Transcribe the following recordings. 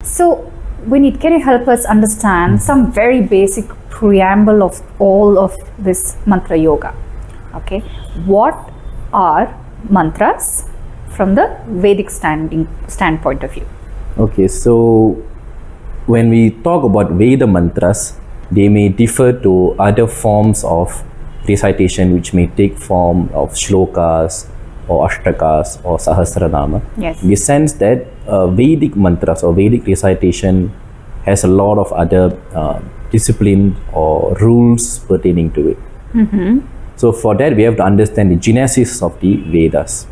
So, Vineet, can you help us understand some very basic preamble of all of this mantra yoga? Okay, what are mantras from the Vedic standpoint of view? Okay, so when we talk about Veda mantras, they may differ to other forms of recitation which may take form of shlokas or ashtakas or sahasranama. Yes. In the sense that Vedic mantras or Vedic recitation has a lot of other discipline or rules pertaining to it. So for that we have to understand the genesis of the Vedas.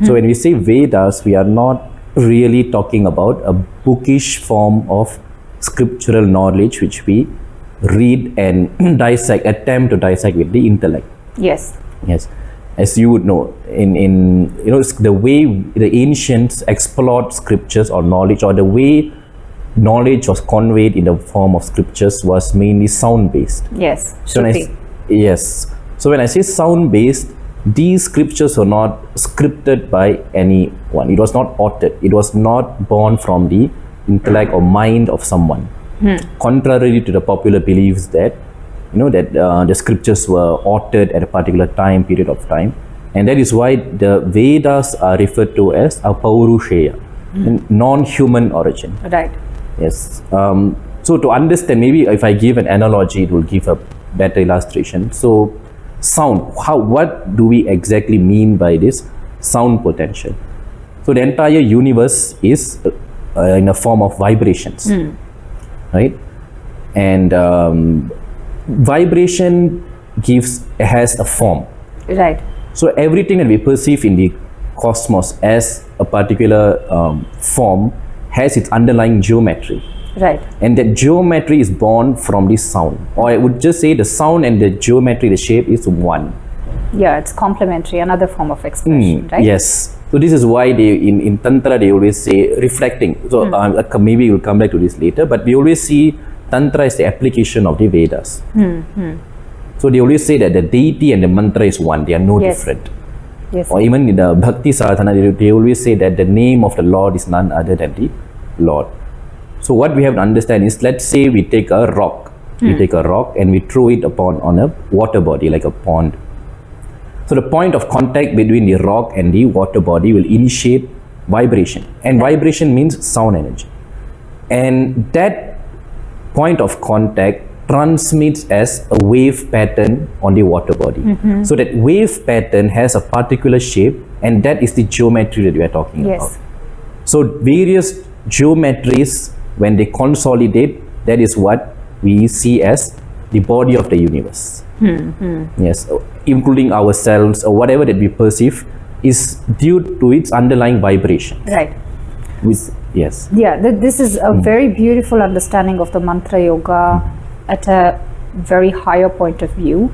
So when we say Vedas, we are not really talking about a bookish form of scriptural knowledge which we read and attempt to dissect with the intellect. Yes. Yes, as you would know, in the way the ancients explored scriptures or knowledge, or the way knowledge was conveyed in the form of scriptures, was mainly sound based. Yes. So when I say sound based, these scriptures were not scripted by anyone. It was not authored. It was not born from the intellect or mind of someone. Contrary to the popular beliefs that the scriptures were authored at a particular period of time, and that is why the Vedas are referred to as apaurushaya, non-human origin. Right. Yes. So to understand, maybe if I give an analogy, it will give a better illustration. So sound, what do we exactly mean by this sound potential? So the entire universe is in a form of vibrations, right? And vibration has a form. Right. So everything that we perceive in the cosmos as a particular form has its underlying geometry. Right. And that geometry is born from the sound. Or I would just say the sound and the geometry, the shape is one. Yeah, it's complementary, another form of expression, right? Yes. So this is why they in Tantra they always say reflecting. So maybe we'll come back to this later, but we always see Tantra is the application of the Vedas. So they always say that the deity and the mantra is one, they are no different. Yes. Or even in the Bhakti Sadhana, they always say that the name of the Lord is none other than the Lord. So what we have to understand is, let's say we take a rock. We take a rock and we throw it on a water body like a pond. So the point of contact between the rock and the water body will initiate vibration. And vibration means sound energy. And that point of contact transmits as a wave pattern on the water body. So that wave pattern has a particular shape, and that is the geometry that we are talking about. So various geometries, when they consolidate, that is what we see as the body of the universe. Yes, including ourselves or whatever that we perceive is due to its underlying vibration. Right. Yes. Yeah, this is a very beautiful understanding of the mantra yoga at a very higher point of view.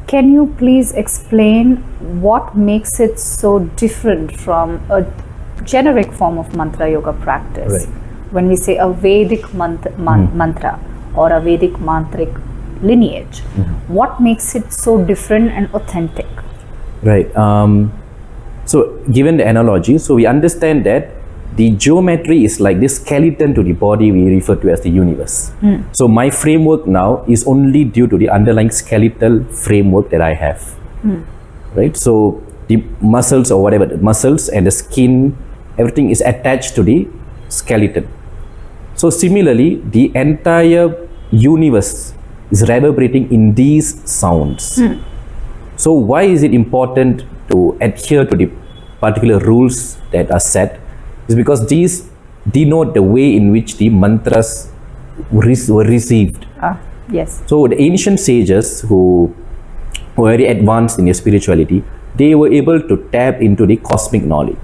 Can you please explain what makes it so different from a generic form of mantra yoga practice? Right. When we say a Vedic mantra or a Vedic mantric lineage, what makes it so different and authentic? Right. So given the analogy, so we understand that the geometry is like this skeleton to the body we refer to as the universe. So my framework now is only due to the underlying skeletal framework that I have. Right. So the muscles or whatever, the muscles and the skin, everything is attached to the skeleton. So similarly, the entire universe is reverberating in these sounds. So why is it important to adhere to the particular rules that are set? Is because these denote the way in which the mantras were received. Yes. So the ancient sages who were very advanced in their spirituality, they were able to tap into the cosmic knowledge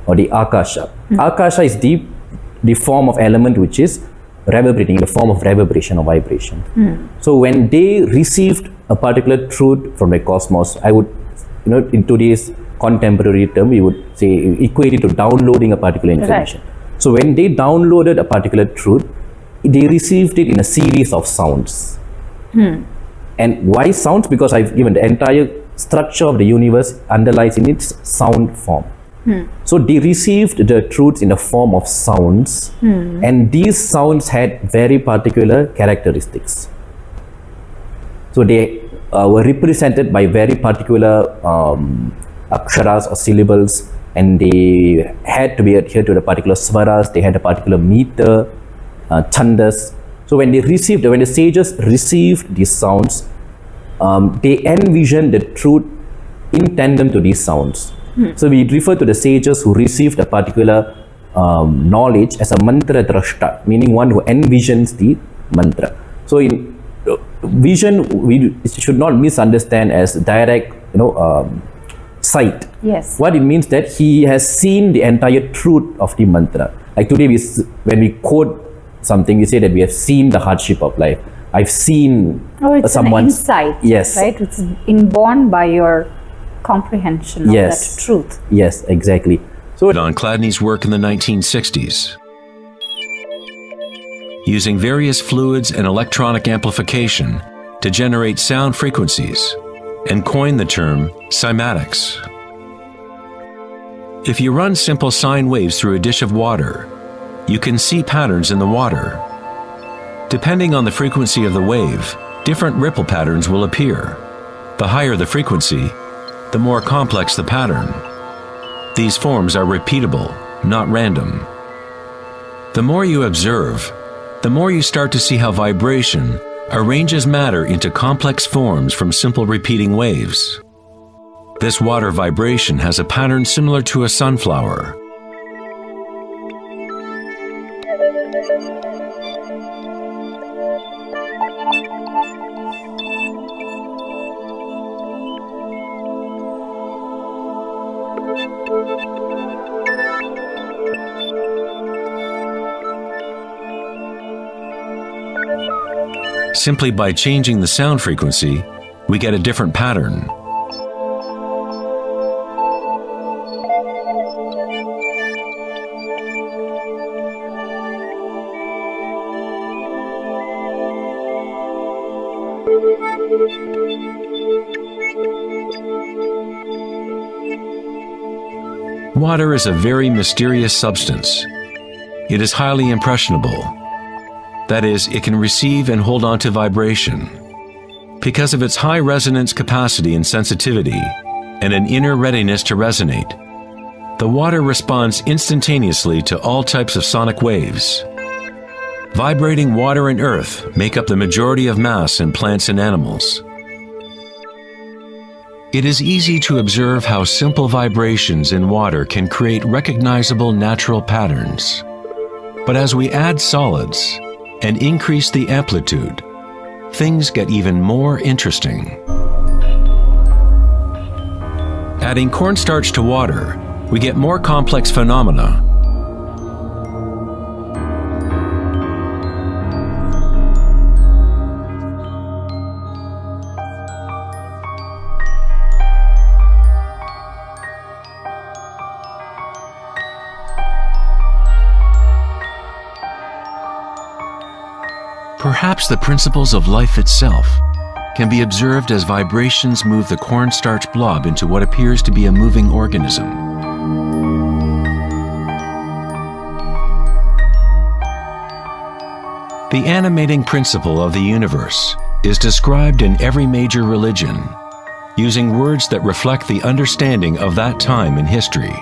or the Akasha. Akasha is the form of element which is reverberating, the form of reverberation or vibration. So when they received a particular truth from the cosmos, I would, in today's contemporary term, we would say equate it to downloading a particular information. Right. So when they downloaded a particular truth, they received it in a series of sounds. And why sounds? Because I've given the entire structure of the universe underlies in its sound form. So they received the truths in the form of sounds, and these sounds had very particular characteristics. So they were represented by very particular aksharas or syllables, and they had to be adhered to the particular swaras. They had a particular meter, chandas. So when the sages received these sounds, they envisioned the truth in tandem to these sounds. So we refer to the sages who received a particular knowledge as a mantra drashta, meaning one who envisions the mantra. So in vision, we should not misunderstand as direct, sight. Yes. What it means that he has seen the entire truth of the mantra. Like today, when we quote something, we say that we have seen the hardship of life. I've seen it's someone's an insight. Yes. Right? It's inborn by your comprehension of that truth. Yes, exactly. So on Chladni's work in the 1960s, using various fluids and electronic amplification to generate sound frequencies, and coined the term cymatics. If you run simple sine waves through a dish of water, you can see patterns in the water. Depending on the frequency of the wave, different ripple patterns will appear. The higher the frequency, the more complex the pattern. These forms are repeatable, not random. The more you observe, the more you start to see how vibration arranges matter into complex forms from simple repeating waves. This water vibration has a pattern similar to a sunflower. Simply by changing the sound frequency, we get a different pattern. Water is a very mysterious substance. It is highly impressionable. That is, it can receive and hold on to vibration. Because of its high resonance capacity and sensitivity, and an inner readiness to resonate, the water responds instantaneously to all types of sonic waves. Vibrating water and earth make up the majority of mass in plants and animals. It is easy to observe how simple vibrations in water can create recognizable natural patterns. But as we add solids and increase the amplitude, things get even more interesting. Adding cornstarch to water, we get more complex phenomena. Perhaps the principles of life itself can be observed as vibrations move the cornstarch blob into what appears to be a moving organism. The animating principle of the universe is described in every major religion, using words that reflect the understanding of that time in history.